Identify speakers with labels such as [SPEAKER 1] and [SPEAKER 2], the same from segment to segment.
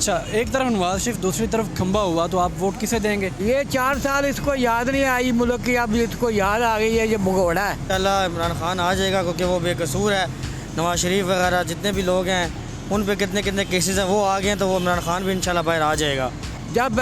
[SPEAKER 1] अच्छा, एक तरफ नवाज शरीफ दूसरी तरफ खंबा हुआ, तो आप वोट किसे देंगे?
[SPEAKER 2] ये 4 साल इसको याद नहीं आई मुल्क की, अब इसको याद आ गई है, ये भगोड़ा है।
[SPEAKER 3] इंशाल्लाह इमरान खान आ जाएगा क्योंकि वो बेकसूर है। नवाज शरीफ वगैरह जितने भी लोग हैं उन पे कितने कितने केसेस हैं, वो आ गए हैं, तो वो इमरान खान भी इंशाल्लाह बाहर आ जाएगा।
[SPEAKER 2] जब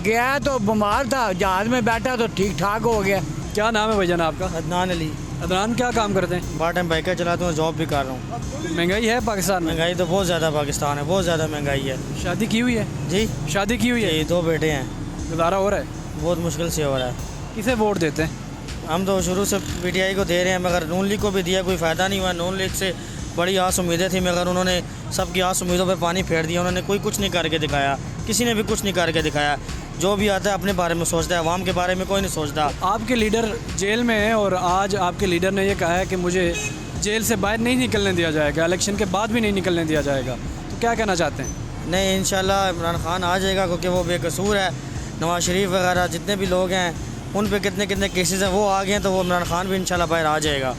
[SPEAKER 2] गया तो बीमार था, जहाज़ में बैठा तो ठीक ठाक हो गया।
[SPEAKER 1] क्या नाम है भाईजान आपका?
[SPEAKER 3] अदनान अली।
[SPEAKER 1] अदनान, क्या काम करते हैं?
[SPEAKER 3] पार्ट टाइम बाइकर चलाता हूँ, जॉब भी कर रहा हूँ।
[SPEAKER 1] महंगाई है पाकिस्तान में?
[SPEAKER 3] महंगाई तो बहुत ज़्यादा पाकिस्तान है, बहुत ज़्यादा महंगाई है।
[SPEAKER 1] शादी की हुई है?
[SPEAKER 3] जी,
[SPEAKER 1] शादी की हुई है?
[SPEAKER 3] ये 2 बेटे हैं।
[SPEAKER 1] गुजारा हो रहा है?
[SPEAKER 3] बहुत मुश्किल से हो रहा है।
[SPEAKER 1] किसे वोट देते हैं?
[SPEAKER 3] हम तो शुरू से PTI को दे रहे हैं, मगर नून लीग को भी दिया, कोई फ़ायदा नहीं हुआ। नून लीग से बड़ी आस उम्मीदें थी, मगर उन्होंने सबकी आस उम्मीदों पे पानी फेर दिया। उन्होंने कोई कुछ नहीं करके दिखाया, किसी ने भी कुछ नहीं करके दिखाया। जो भी आता है अपने बारे में सोचता है, अवाम के बारे में कोई नहीं सोचता।
[SPEAKER 1] आपके लीडर जेल में है और आज आपके लीडर ने ये कहा है कि मुझे जेल से बाहर नहीं निकलने दिया जाएगा, इलेक्शन के बाद भी नहीं निकलने दिया जाएगा, तो क्या कहना चाहते हैं?
[SPEAKER 3] नहीं, इंशाल्लाह इमरान खान आ जाएगा क्योंकि वो बेकसूर है। नवाज शरीफ वगैरह जितने भी लोग हैं उन पे कितने कितने केसेस हैं, वो आ गए हैं, तो वो इमरान खान भी इंशाल्लाह बाहर आ जाएगा।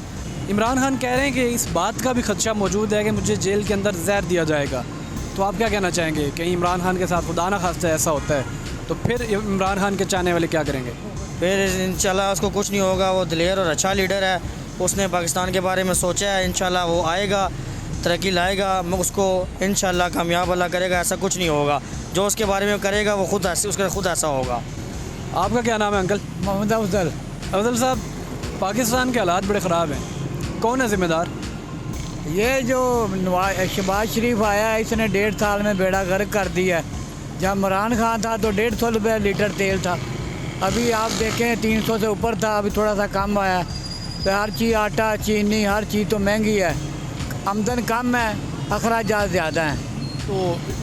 [SPEAKER 1] इमरान खान कह रहे हैं कि इस बात का भी खदशा मौजूद है कि मुझे जेल के अंदर जहर दिया जाएगा, तो आप क्या कहना चाहेंगे? कहीं इमरान खान के साथ खुदा ना खास्ता ऐसा होता है तो फिर इमरान खान के चाहने वाले क्या करेंगे?
[SPEAKER 3] फिर इंशाल्लाह उसको कुछ नहीं होगा। वो दिलेर और अच्छा लीडर है, उसने पाकिस्तान के बारे में सोचा है। इंशाल्लाह वो आएगा, तरक्की लाएगा, उसको इंशाल्लाह कामयाब अल्लाह करेगा। ऐसा कुछ नहीं होगा, जो उसके बारे में करेगा वो खुद उसका खुद ऐसा होगा।
[SPEAKER 1] आपका क्या नाम है अंकल?
[SPEAKER 2] मोहम्मद अफजल।
[SPEAKER 1] अफजल साहब, पाकिस्तान के हालात बड़े ख़राब हैं, कौन है ज़िम्मेदार?
[SPEAKER 2] ये जो शहबाज शरीफ आया है, इसने 1.5 साल में बेड़ा गर्क कर दिया है। जब इमरान खान था तो 150 रुपये लीटर तेल था, अभी आप देखें 300 से ऊपर था, अभी थोड़ा सा कम आया। तो हर चीज़, आटा, चीनी, हर चीज़ तो महंगी है। आमदन कम है, अखराजात ज़्यादा हैं।
[SPEAKER 1] तो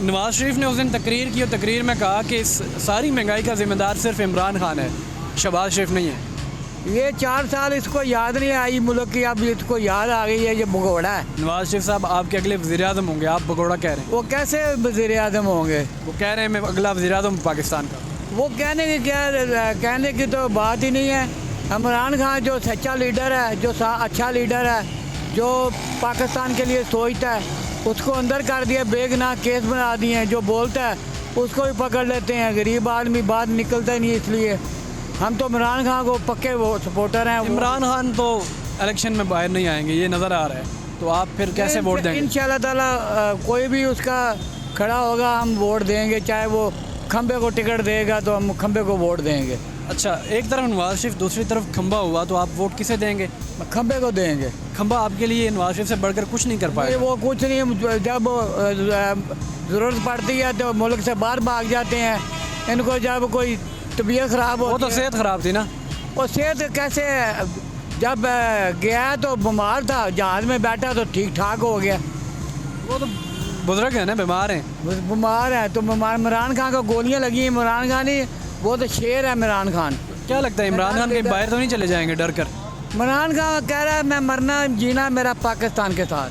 [SPEAKER 1] नवाज शरीफ ने उस दिन तकरीर की और तकरीर में कहा कि इस सारी महंगाई का ज़िम्मेदार सिर्फ इमरान खान है, शहबाज शरीफ नहीं है।
[SPEAKER 2] ये 4 साल इसको याद नहीं आई मुल्क की, अब इसको याद आ गई है, ये भगोड़ा है।
[SPEAKER 1] नवाज शरीफ साहब आपके अगले वज़ीर-ए-आज़म होंगे, आप भगोड़ा कह रहे हैं।
[SPEAKER 2] वो कैसे वज़ीर-ए-आज़म होंगे?
[SPEAKER 1] वो कह रहे हैं मैं अगला वज़ीर-ए-आज़म पाकिस्तान का।
[SPEAKER 2] वो कहने की तो बात ही नहीं है। इमरान खान जो सच्चा लीडर है, जो अच्छा लीडर है, जो पाकिस्तान के लिए सोचता है, उसको अंदर कर दिया, बेगुनाह केस बना दिए हैं। जो बोलता है उसको भी पकड़ लेते हैं। गरीब आदमी बात निकलता ही नहीं, इसलिए हम तो इमरान खान को पक्के वो सपोर्टर हैं।
[SPEAKER 1] इमरान खान तो इलेक्शन में बाहर नहीं आएंगे, ये नज़र आ रहा है, तो आप फिर कैसे वोट देंगे?
[SPEAKER 2] इंशाल्लाह ताला कोई भी उसका खड़ा होगा, हम वोट देंगे। चाहे वो खंबे को टिकट देगा तो हम खंबे को वोट देंगे।
[SPEAKER 1] अच्छा, एक तरफ नवाज शरीफ दूसरी तरफ खंबा हुआ, तो आप वोट किसे देंगे?
[SPEAKER 2] खंबे को देंगे।
[SPEAKER 1] खंबा आपके लिए नवाज शरीफ से बढ़कर कुछ नहीं कर पाएगा।
[SPEAKER 2] वो कुछ नहीं, जब ज़रूरत पड़ती है तो मुल्क से बाहर भाग जाते हैं। इनको जब कोई तबीयत ख़राब हो,
[SPEAKER 1] वो तो सेहत ख़राब थी ना।
[SPEAKER 2] वो सेहत कैसे? जब गया तो बीमार था, जहाज़ में बैठा तो ठीक ठाक हो गया।
[SPEAKER 1] वो तो बुजुर्ग है ना, बीमार हैं।
[SPEAKER 2] बीमार है तो बीमार। इमरान खान को गोलियां लगी, इमरान खान ही, वो तो शेर है इमरान खान।
[SPEAKER 1] क्या लगता है इमरान खान कहीं बाहर तो नहीं चले जाएंगे डर कर?
[SPEAKER 2] इमरान खान कह रहा है मैं मरना जीना मेरा पाकिस्तान के साथ।